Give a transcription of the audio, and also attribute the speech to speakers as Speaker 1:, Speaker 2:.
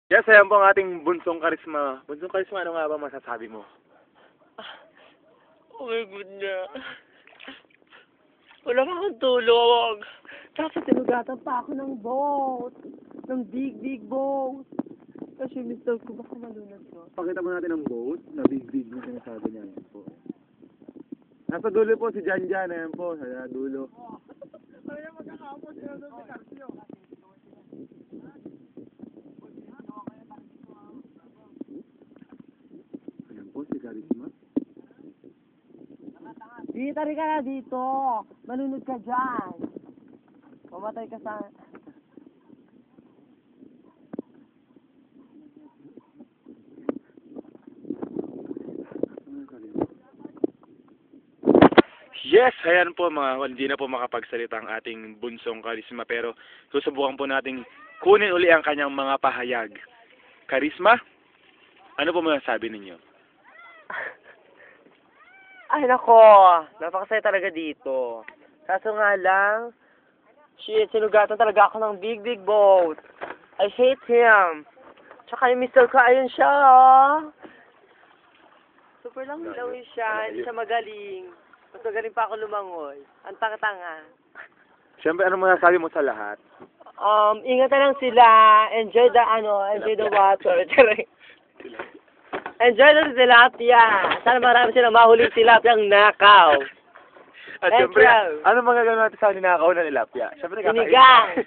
Speaker 1: Yes, ayan po ang ating bunsong karisma. Bunsong karisma, ano nga ba masasabi mo?
Speaker 2: Oh my goodness. Wala kang tulog. Tapos tinugatan pa ako ng boat. Ng big boat. Kasi mister ko baka malunod ko.
Speaker 1: Pakita mo natin ang boat na big na sinasabi niya. Ayan po. Nasa dulo po si Jan Jan. Ayan po, sa dulo. Ayan po si Karisma.
Speaker 2: Tari ka na dito. Malunod ka dyan. Mamatay ka sa...
Speaker 1: Yes, ayan po hindi na po makapagsalita ang ating bunsong karisma pero susubukan po nating kunin uli ang kanyang mga pahayag. Karisma, ano po masasabi ninyo?
Speaker 2: Ay nako, napakasaya talaga dito. Kaso nga lang, shit, sinugatan talaga ako ng big boat. I hate him. Tsaka yung mister ko, ayun siya, oh. Super lang siya, hindi siya magaling. Mas magaling pa ako lumangoy. Ang tanga-tanga.
Speaker 1: Siyempre, ano masasabi mo sa lahat?
Speaker 2: Ingat na lang sila. Enjoy the water. Enjoy the tilapia. Sana marami silang mahuling tilapiang nakaw.
Speaker 1: At siyempre, ano magagano natin sa ninakaw na tilapia? Siyempre,
Speaker 2: Sinigang.